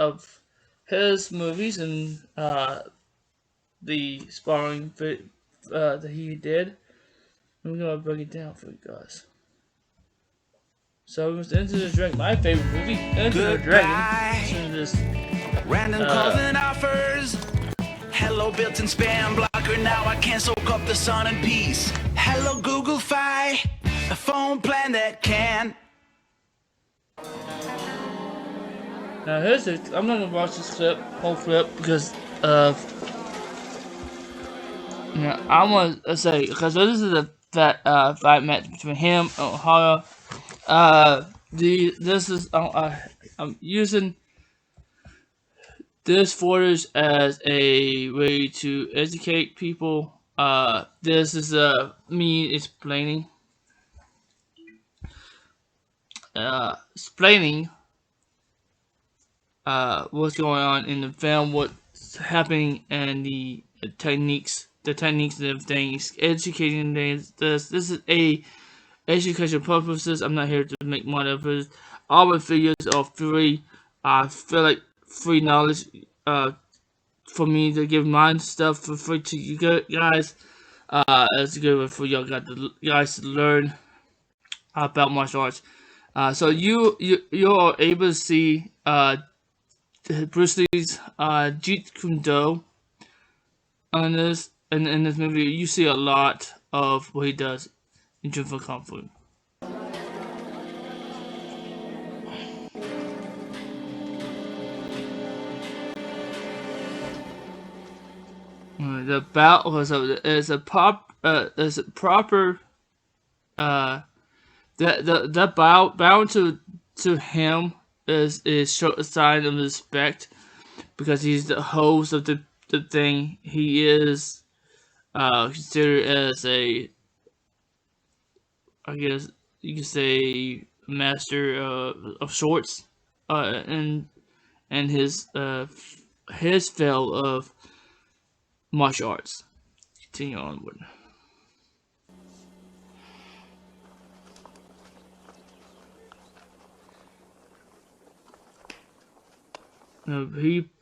of his movies and the sparring that he did. I'm gonna break it down for you guys. So it was Into the Dragon, my favorite movie, Into the Dragon. This random calls and offers. Hello, built-in spam blocker. Now I can't soak up the sun in peace. Hello, Google Fi, a phone plan that can. Now I'm not gonna watch this whole clip, because I want to say, because this is a fight match between him and O'Hara. I'm using this footage as a way to educate people. This is me explaining what's going on in the film, what's happening, and the techniques and everything. Educating this is a education purposes. I'm not here to make money of it. All my videos are free. I feel like free knowledge for me to give my stuff for free to you guys. It's good for y'all guys to learn about martial arts. So you are able to see Bruce Lee's Jeet Kune Do on this in this movie. You see a lot of what he does in Kung Fu Kung Fu. The bout is a proper the bow to him is a sign of respect, because he's the host of the thing. He is considered as I guess you could say, master of sorts, and his field of martial arts. Continue onward.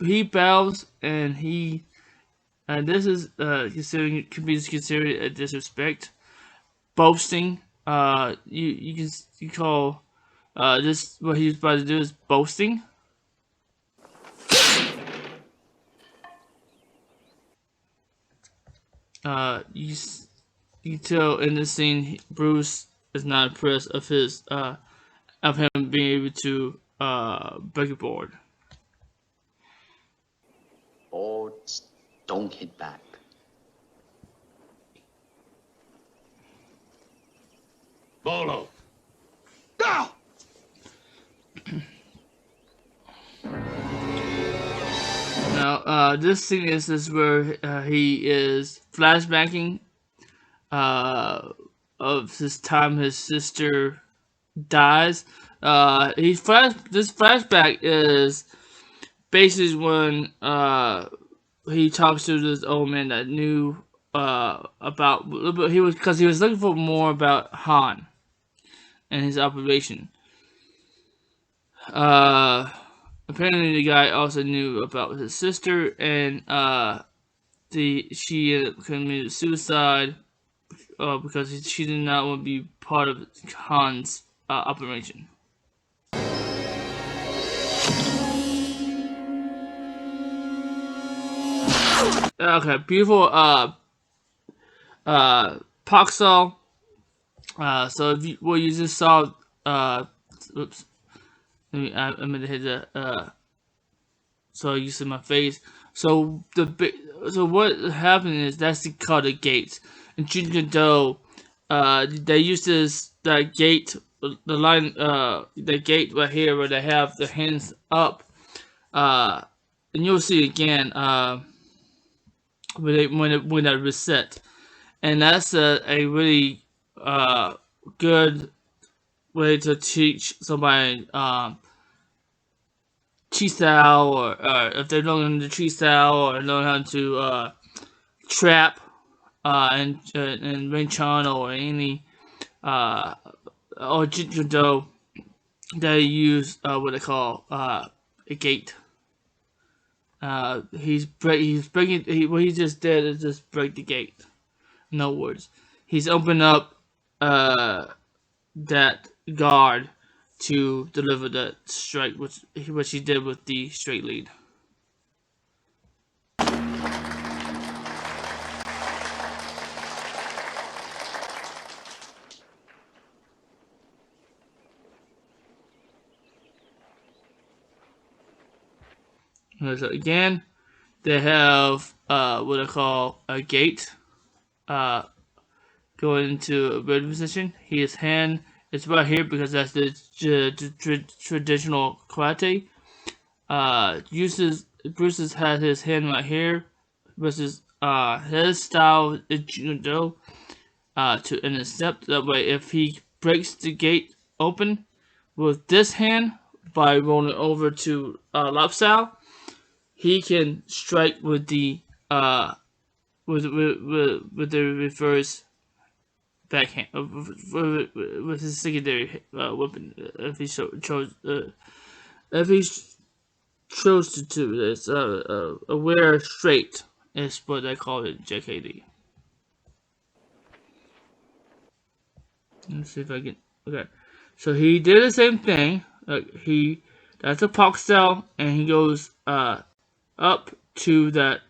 He bows, and this is could be considered a disrespect, boasting. You call this, what he's about to do is boasting. You tell in this scene Bruce is not impressed of him being able to break a board. Boards don't hit back. Bolo. Go! Now, this scene is where he is flashbacking of his time his sister dies. This flashback is basically when he talks to this old man that knew about, he was looking for more about Han and his operation. Apparently the guy also knew about his sister, and she ended up committing suicide because she did not want to be part of Han's operation. Okay, beautiful Pak So if what you just saw, oops, I'm gonna hit the so you see my face. So what happened is that's called the gate. In Jeet Kune Do, they use that gate, the gate right here where they have the hands up, and you'll see again when they reset, and that's a really good way to teach somebody chi style, or if they don't learn the chi style, or learn how to trap and Wing Chun, or any or Jeet Kune Do, they use what they call a gate He's breaking. What he just did is just break the gate. In other words, he's opened up that guard to deliver that strike, which he did with the straight lead. So again, they have what I call a gate going into a red position. His hand is right here because that's the traditional karate. Bruce's has his hand right here versus his style is judo to intercept. That way, if he breaks the gate open with this hand by rolling over to lop style, he can strike with the with the reverse backhand with his secondary weapon if he chose to do this. Aware straight is what I call it, JKD. Let's see if I can. Okay, so he did the same thing. That's a Pak style, and he goes up to that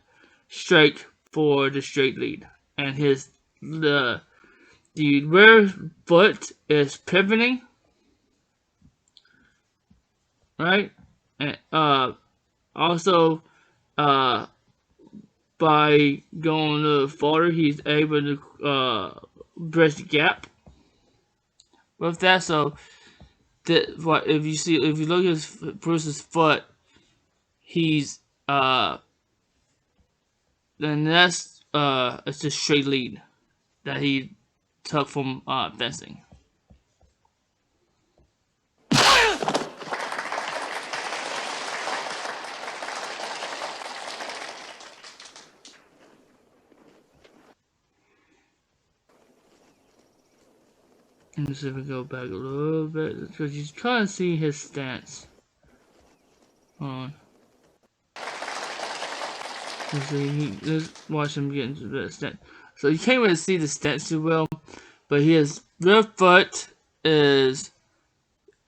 strike for the straight lead, and the rear foot is pivoting, right? And also by going to forward, he's able to bridge the gap with that. So if you look at Bruce's foot, he's then that's it's a straight lead that he took from fencing. Let me see if we go back a little bit because you kind of see his stance. Hold on. Let's watch him get into the stance. So you can't really see the stance too well, but his rear foot is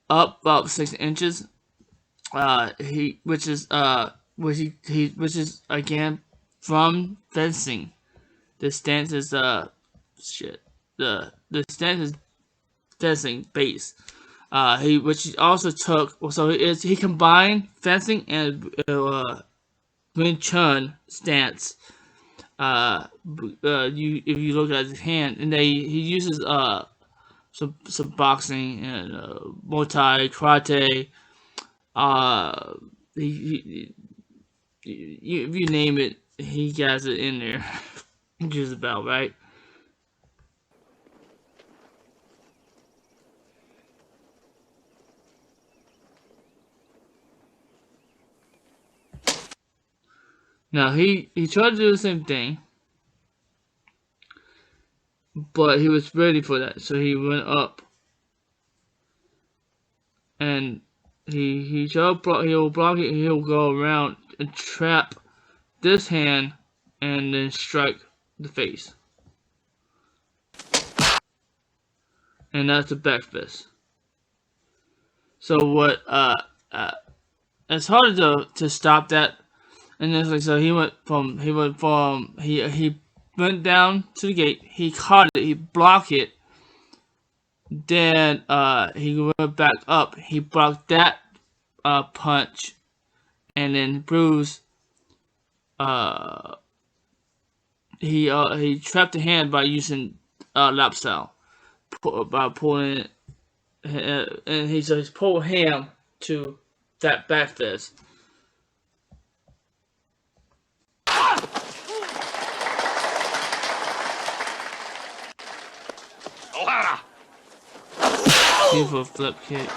up about 6 inches. Which is again from fencing. The stance is The stance is fencing base. Which he also took. So he combined fencing and Wing Chun stance. If you look at his hand, and he uses some boxing and Muay Thai, karate. If you name it, he has it in there. Just about right. Now he tried to do the same thing, but he was ready for that, so he went up, and he'll block it. He'll go around and trap this hand, and then strike the face, and that's a back fist. So what? It's hard to stop that. And then like so, he went down to the gate. He caught it. He blocked it. Then he went back up. He blocked that punch, and then Bruce he trapped the hand by using lap style, by pulling it, and he's pulled him to that back fist. Beautiful flip kick.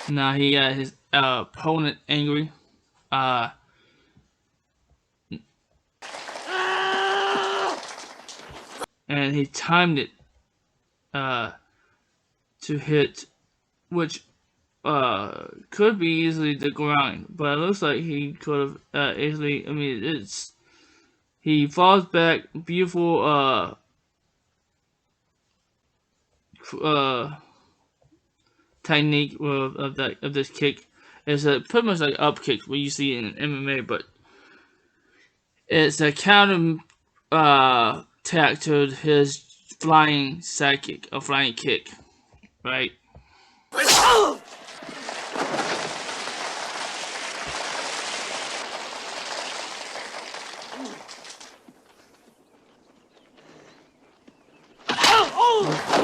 Now he got his opponent angry. And he timed it to hit which could be easily the ground, but it looks like he could have easily. I mean, he falls back, beautiful technique of this kick. It's a pretty much like up kick what you see in MMA, but it's a counter attack to his flying side kick, a flying kick, right?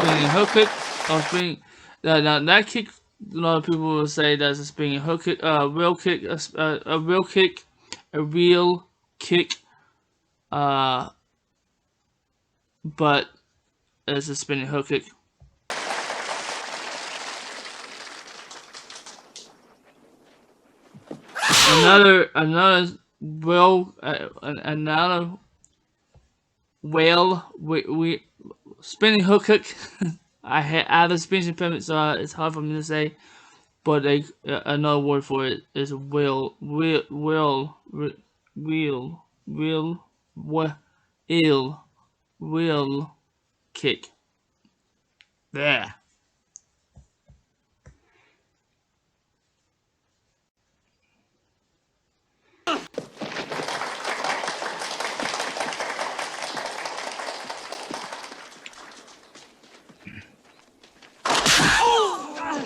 Spinning hook kick, or spinning. Now that kick, a lot of people will say that's a spinning hook kick, real kick, a real kick, a real kick, but it's a spinning hook kick. Another whale spinning hook kick. I have a speech impediment, so it's hard for me to say. But another word for it is whale kick. There.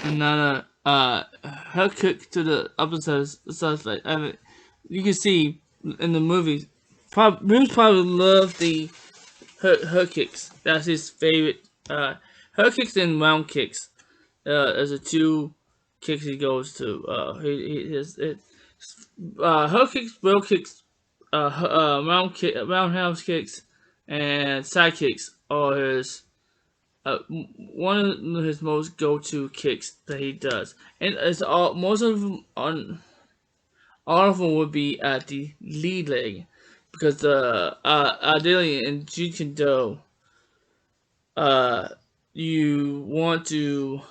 Another hook kick to the upper side. Like, I mean, you can see in the movie, Bruce probably loved the hook kicks. That's his favorite. Hook kicks and round kicks. As the two kicks he goes to. Hook kicks, roll kicks, roundhouse kicks, and side kicks are his. One of his most go-to kicks that he does, and it's all most of them all of them would be at the lead leg, because ideally in Jeet Kune Do, you want to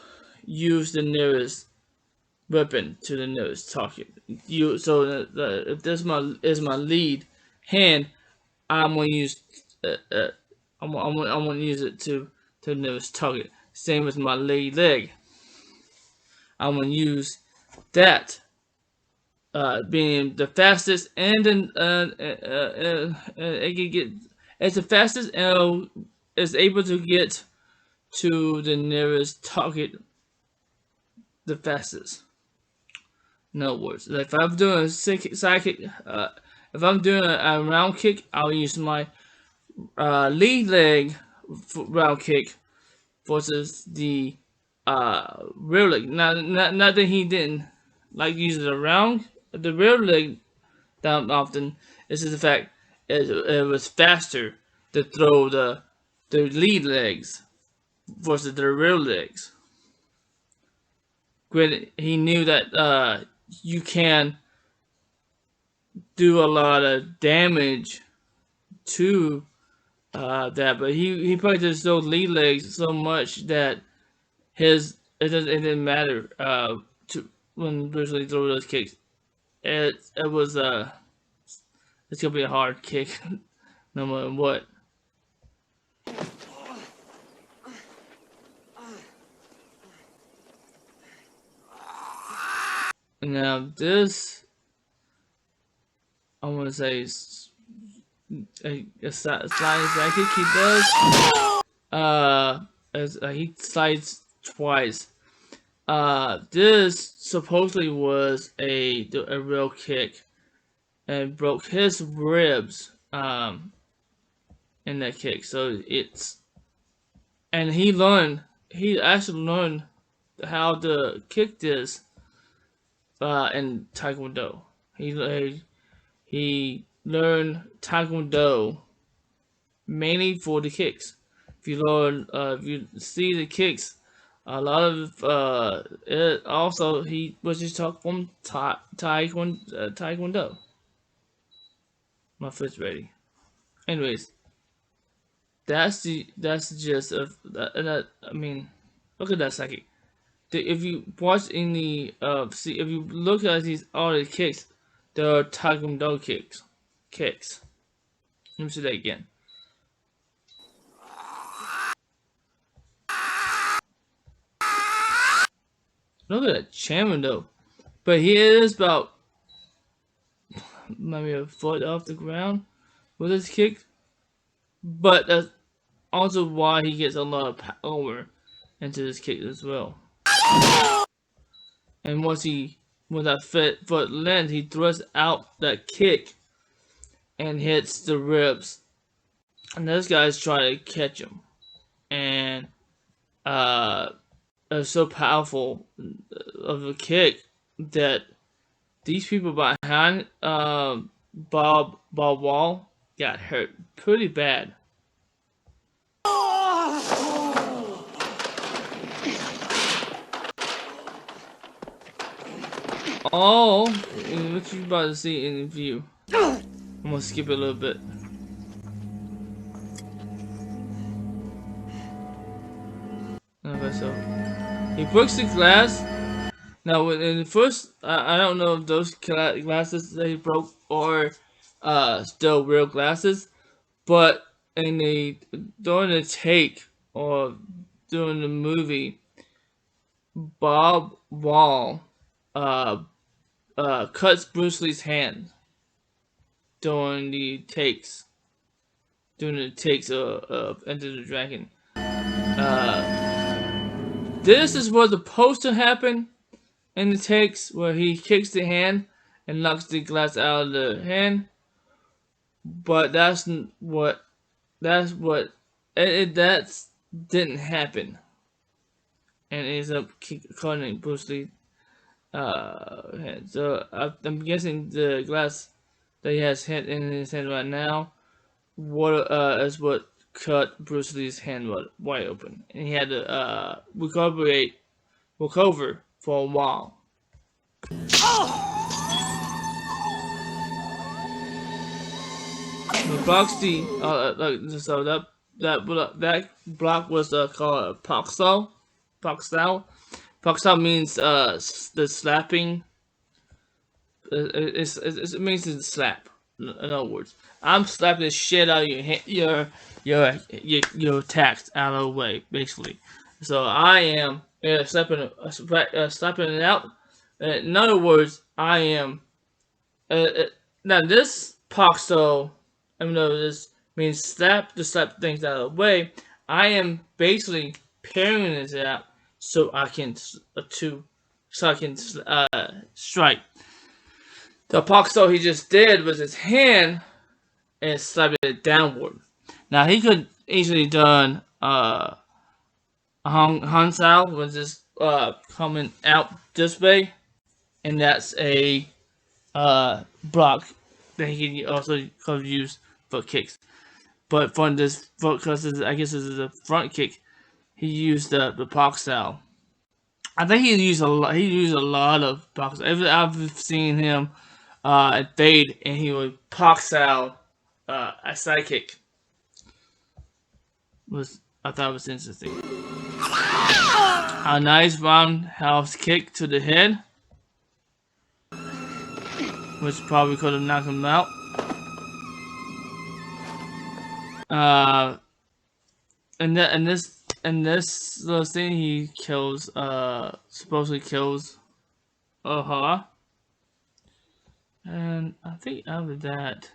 use the nearest weapon to the nearest target. If this is my lead hand, I'm gonna use I'm gonna use it to the nearest target. Same with my lead leg. I'm gonna use that being the fastest, and then it can get it's the fastest and is able to get to the nearest target the fastest. In other words, like if I'm doing a side kick, if I'm doing a round kick, I'll use my lead leg round kick versus the rear leg. Not that he didn't like use the rear leg that often. It's just the fact it was faster to throw the lead legs versus the rear legs. Granted, he knew that you can do a lot of damage to that, but he practiced those lead legs so much that it didn't matter to when Bruce Lee threw those kicks. It was it's gonna be a hard kick no matter what. Now this, I want to say, a sliding side kick he does. As he slides twice. This supposedly was a real kick, and broke his ribs in that kick. So and he actually learned how to kick this in Taekwondo. He learned Taekwondo mainly for the kicks. If you see the kicks, a lot of it also he was just taught from Taekwondo. My foot's ready. Anyways, that's the gist of that. I mean, look at that psychic. if you watch in the see if you look at these all the kicks, they're Taekwondo kicks. Let me see that again. Look at that champion though, but he is about maybe a foot off the ground with his kick. But that's also why he gets a lot of power into his kick as well. And when that foot lands, he thrusts out that kick and hits the ribs. And those guys try to catch him. And it's so powerful of a kick that these people behind Bob Wall got hurt pretty bad. Oh, what you about to see in the view? I'm gonna skip it a little bit. Okay, so he breaks the glass. Now, in the first, I don't know if those glasses that he broke are still real glasses, but during the take or during the movie, Bob Wall cuts Bruce Lee's hand during the takes of Enter the Dragon. This is what's supposed to happen in the takes, where he kicks the hand and knocks the glass out of the hand. But that didn't happen, and it ends up cutting Bruce Lee. So I'm guessing the glass that he has hit in his hand right now, is what cut Bruce Lee's hand wide open, and he had to recover for a while. The box D, so that block was called Pak-Sao. Pak-Sao means the slapping. It means to slap. In other words, I'm slapping the shit out of your attacks out of the way, basically. So I am slapping it out. In other words, I am. Now this Pak-Sao, even though this means slap things out of the way, I am basically parrying it out so I can strike. The Pak-Sao he just did with his hand and slapped it downward. Now he could easily done Han Sao was just coming out this way, and that's a block that he also could use for kicks. But because I guess this is a front kick, he used the Pak-Sao. I think he used a lot of Pak-Sao. I've seen him fade, and he would Pak-Sao a side kick. I thought it was interesting. A nice roundhouse kick to the head, which probably could have knocked him out. And this little thing, he supposedly kills Aha. And I think after that,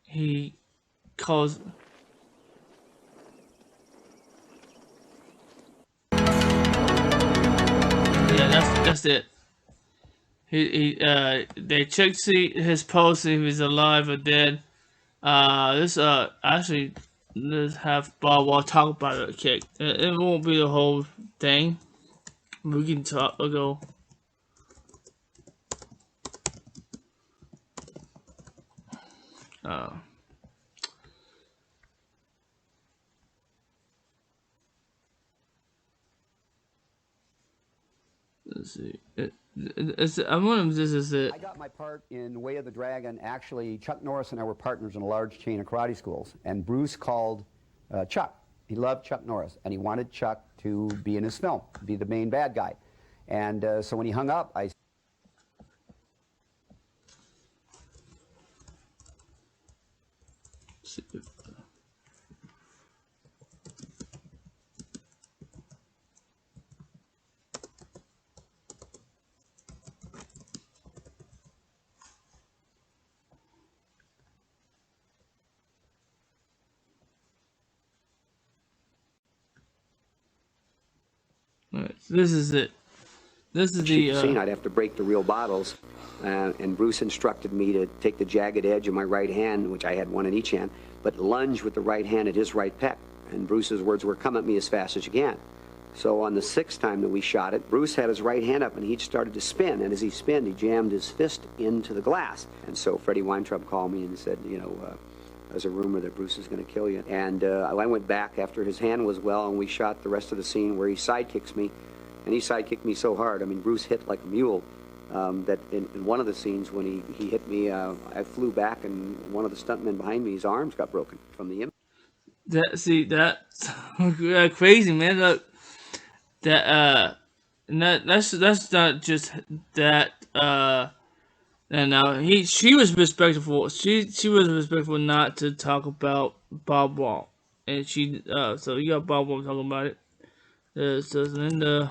he calls. Yeah, that's it. They checked his pulse, if he's alive or dead. Let's have Bob Wall talk about the kick. It won't be the whole thing. We can talk. We'll go. Let's see. I'm wondering if this is it. I got my part in Way of the Dragon. Actually, Chuck Norris and I were partners in a large chain of karate schools, and Bruce called Chuck He loved Chuck Norris, and he wanted Chuck to be in his film, be the main bad guy. And so when he hung up, I Alright, so this is it. This is shoot the the scene, I'd have to break the real bottles. And Bruce instructed me to take the jagged edge of my right hand, which I had one in each hand, but lunge with the right hand at his right pec. And Bruce's words were, "Come at me as fast as you can." So on the 6th time that we shot it, Bruce had his right hand up and he started to spin. And as he spinned, he jammed his fist into the glass. And so Freddie Weintraub called me and said, you know, there's a rumor that Bruce is going to kill you. And I went back after his hand was well, and we shot the rest of the scene where he sidekicks me. And he sidekicked me so hard, I mean, Bruce hit like a mule, that in one of the scenes when he hit me, I flew back, and one of the stuntmen behind me, his arms got broken from the impact. that's crazy, man. Look, that's not just that. And now she was respectful. She was respectful not to talk about Bob Wall, and she so you got Bob Wall talking about it. So then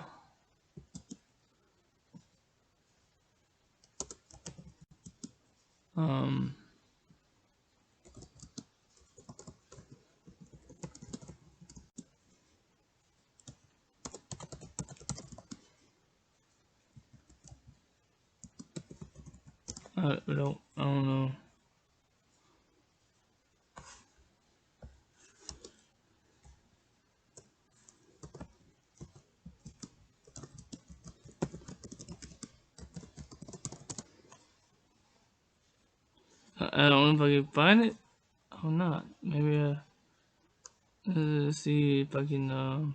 I don't know. I don't know if I can find it or not. Maybe let's see if I can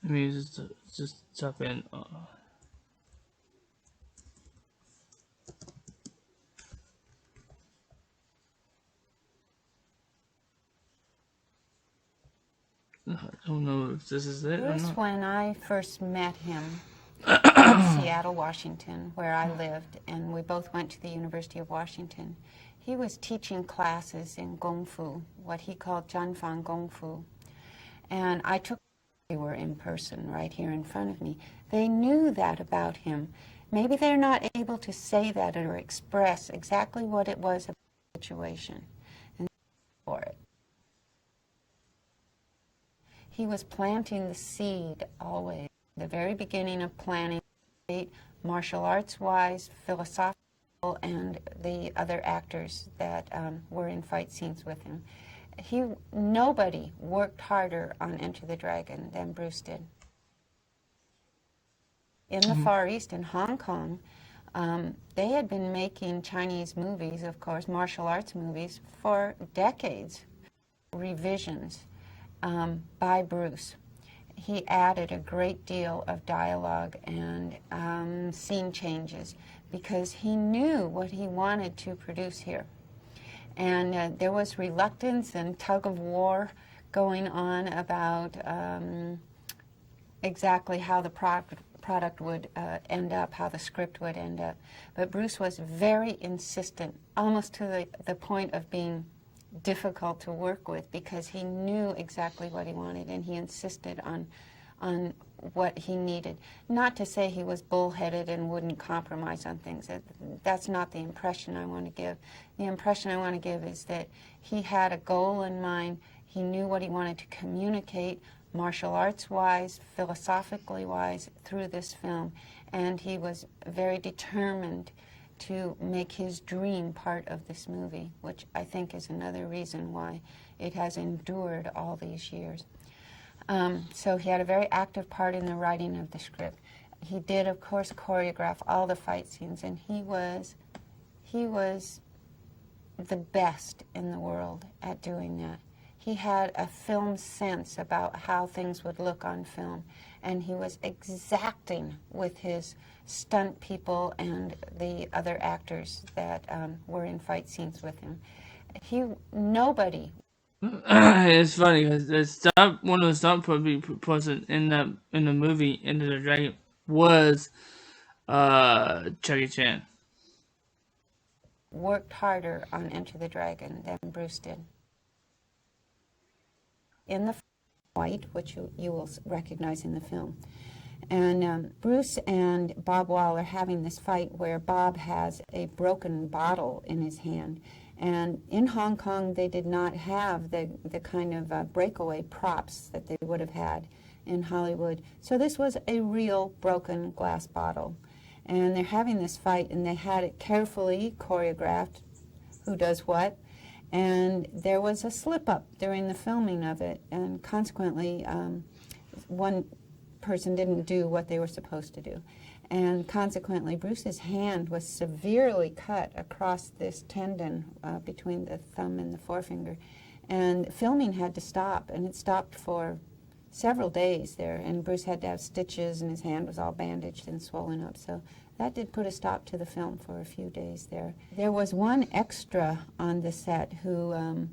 maybe just type in I don't know if this is it or Bruce, not. when I first met him in Seattle, Washington, where I lived, and we both went to the University of Washington, he was teaching classes in Kung Fu, what he called Zhanfang Kung Fu. And I took, they were in person right here in front of me. They knew that about him. Maybe they're not able to say that or express exactly what it was about the situation and for it. He was planting the seed always, the very beginning of planning, martial arts-wise, philosophical, and the other actors that were in fight scenes with him. Nobody worked harder on Enter the Dragon than Bruce did. In the Far East, in Hong Kong, they had been making Chinese movies, of course, martial arts movies, for decades, revisions. By Bruce. He added a great deal of dialogue and scene changes because he knew what he wanted to produce here. And there was reluctance and tug of war going on about exactly how the product would end up, how the script would end up. But Bruce was very insistent, almost to the point of being difficult to work with, because he knew exactly what he wanted and he insisted on what he needed. Not to say he was bullheaded and wouldn't compromise on things. That's not the impression I want to give. The impression I want to give is that he had a goal in mind. He knew what he wanted to communicate, martial arts-wise, philosophically-wise, through this film, and he was very determined to make his dream part of this movie, which I think is another reason why it has endured all these years. So he had a very active part in the writing of the script. He did, of course, choreograph all the fight scenes, and he was the best in the world at doing that. He had a film sense about how things would look on film, and he was exacting with his stunt people and the other actors that were in fight scenes with him. Nobody It's funny because one of the stunt person in the movie Enter the Dragon was Jackie Chan. Worked harder on Enter the Dragon than Bruce did. In the White, which you will recognize in the film. And Bruce and Bob Wall are having this fight where Bob has a broken bottle in his hand. And in Hong Kong, they did not have the kind of breakaway props that they would have had in Hollywood. So this was a real broken glass bottle. And they're having this fight, and they had it carefully choreographed, who does what. And there was a slip-up during the filming of it, and consequently, one person didn't do what they were supposed to do. And consequently, Bruce's hand was severely cut across this tendon between the thumb and the forefinger. And filming had to stop, and it stopped for several days there. And Bruce had to have stitches, and his hand was all bandaged and swollen up. So that did put a stop to the film for a few days there. There was one extra on the set who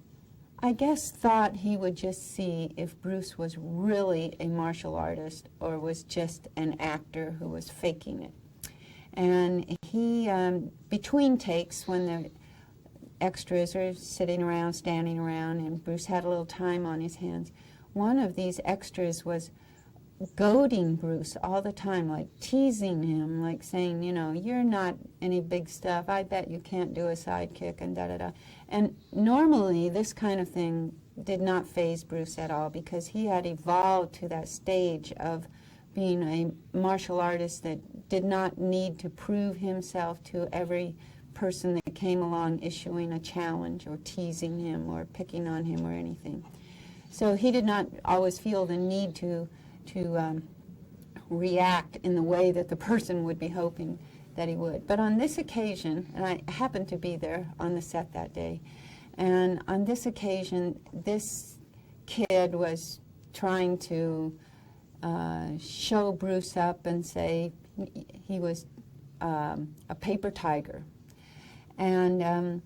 I guess thought he would just see if Bruce was really a martial artist or was just an actor who was faking it. And he, between takes, when the extras are sitting around, standing around, and Bruce had a little time on his hands, one of these extras was goading Bruce all the time, like teasing him, like saying, you know, you're not any big stuff. I bet you can't do a sidekick and da-da-da. And normally this kind of thing did not faze Bruce at all because he had evolved to that stage of being a martial artist that did not need to prove himself to every person that came along issuing a challenge or teasing him or picking on him or anything. So he did not always feel the need to react in the way that the person would be hoping that he would. But on this occasion, and I happened to be there on the set that day, and on this occasion, this kid was trying to show Bruce up and say he was a paper tiger. And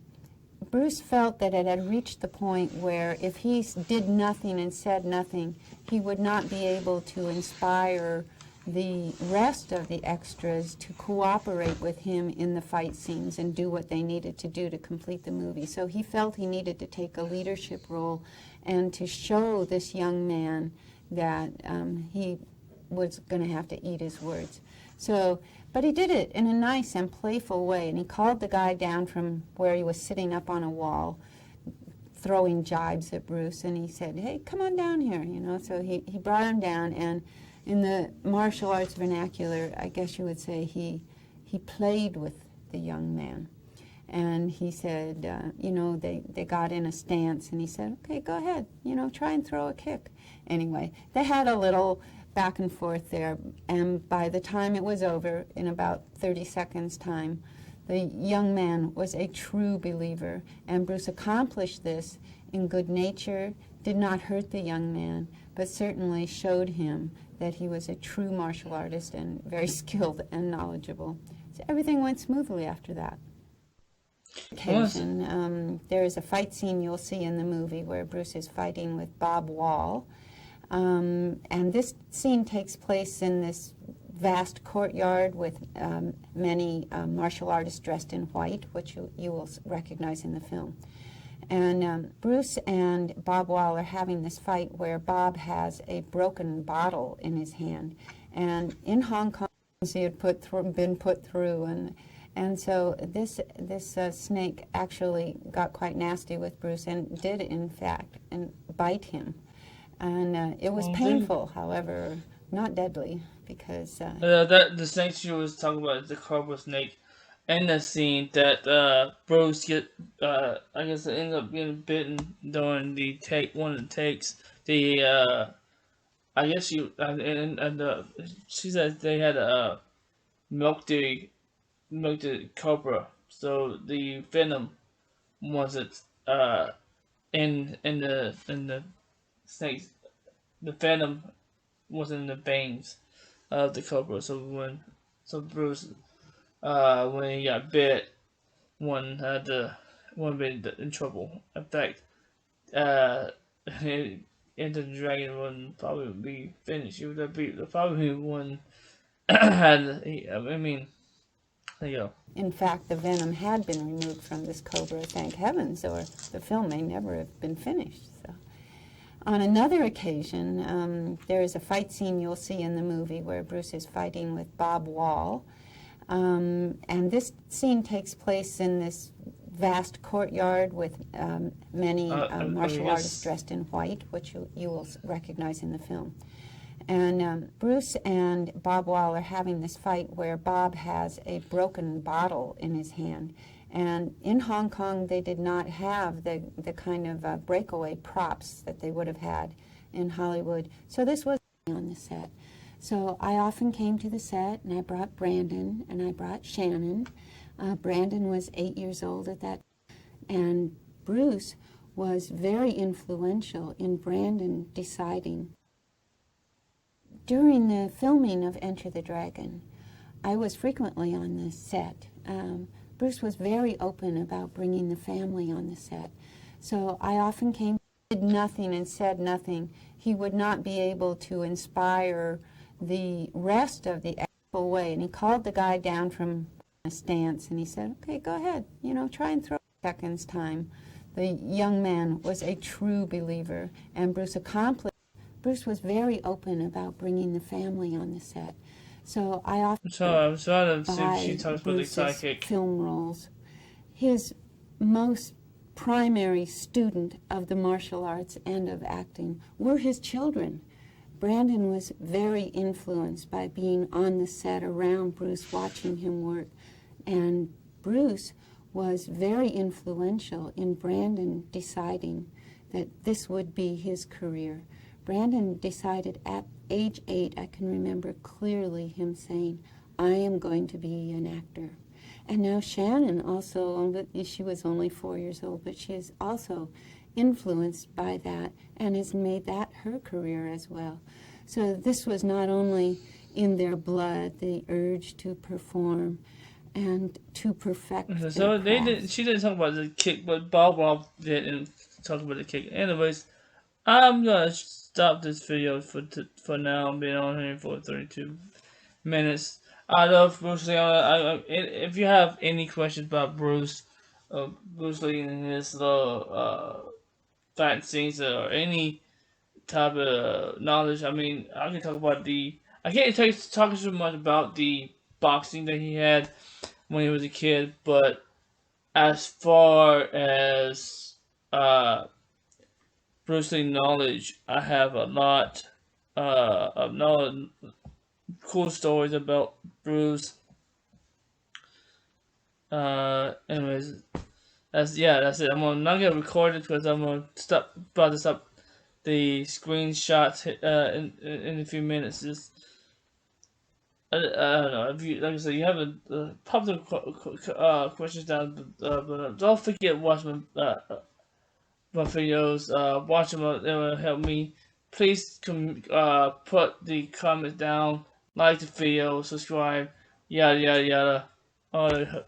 Bruce felt that it had reached the point where if he did nothing and said nothing, he would not be able to inspire the rest of the extras to cooperate with him in the fight scenes and do what they needed to do to complete the movie. So he felt he needed to take a leadership role and to show this young man that he was going to have to eat his words. So, but he did it in a nice and playful way, and he called the guy down from where he was sitting up on a wall, throwing jibes at Bruce, and he said, hey, come on down here, you know. So he brought him down, and in the martial arts vernacular, I guess you would say he played with the young man. And he said, you know, they got in a stance, and he said, okay, go ahead, you know, try and throw a kick. Anyway, they had a little back and forth there, and by the time it was over, in about 30 seconds time, the young man was a true believer, and Bruce accomplished this in good nature, did not hurt the young man, but certainly showed him that he was a true martial artist and very skilled and knowledgeable. So everything went smoothly after that. Occasion, there is a fight scene you'll see in the movie where Bruce is fighting with Bob Wall. And this scene takes place in this vast courtyard with many martial artists dressed in white, which you will recognize in the film. And Bruce and Bob Wall are having this fight where Bob has a broken bottle in his hand. And in Hong Kong, he had been put through, and so this snake actually got quite nasty with Bruce and did, in fact, bite him. And it was painful, however, not deadly, because... the snake she was talking about is the cobra snake. In the scene that Bruce I guess it ended up getting bitten during one of the takes. I guess she said they had milked the cobra, so the venom wasn't in the snakes. The venom was in the veins of the cobra. So Bruce, when he got bit, one been in trouble. In fact, Enter the Dragon wouldn't probably be finished. It would be probably one had. I mean, there you go. In fact, the venom had been removed from this cobra, thank heavens, or the film may never have been finished. So, on another occasion, there is a fight scene you'll see in the movie where Bruce is fighting with Bob Wall. And this scene takes place in this vast courtyard with many martial artists dressed in white, which you will recognize in the film. And Bruce and Bob Wall are having this fight where Bob has a broken bottle in his hand. And in Hong Kong, they did not have the kind of breakaway props that they would have had in Hollywood. So this was on the set. So I often came to the set, and I brought Brandon, and I brought Shannon. Brandon was 8 years old at that, and Bruce was very influential in Brandon deciding. During the filming of Enter the Dragon, I was frequently on the set. Bruce was very open about bringing the family on the set. So I often came, did nothing and said nothing. He would not be able to inspire the rest of the actual way. And he called the guy down from a stance and he said, okay, go ahead, try and throw seconds time. The young man was a true believer, and Bruce accomplished. Bruce was very open about bringing the family on the set. So I often I'm trying to see if she talks about the Bruce's sidekick. film roles. His most primary student of the martial arts and of acting were his children. Brandon was very influenced by being on the set around Bruce, watching him work. And Bruce was very influential in Brandon deciding that this would be his career. Brandon decided at age 8, I can remember clearly him saying, I am going to be an actor. And now Shannon also, she was only 4 years old, but she is also influenced by that and has made that her career as well. So this was not only in their blood, the urge to perform and to perfect So their craft. she didn't talk about the kick, but Bob Wall did and talk about the kick. Anyways, I'm gonna stop this video for now. I'm being on here for 32 minutes. I love Bruce Lee. If you have any questions about Bruce Lee and his little fight scenes or any type of knowledge, I mean, I can talk about I can't talk so much about the boxing that he had when he was a kid, but as far as Bruce Lee knowledge, I have a lot of knowledge, cool stories about Bruce. Anyways, that's it. I'm not gonna record it because I'm gonna stop the screenshots in a few minutes. Just I don't know if you, like I said, you have pop the questions down, but don't forget to watch my videos. Watch them; it will help me. Please put the comments down, like the video, subscribe, yada yada yada.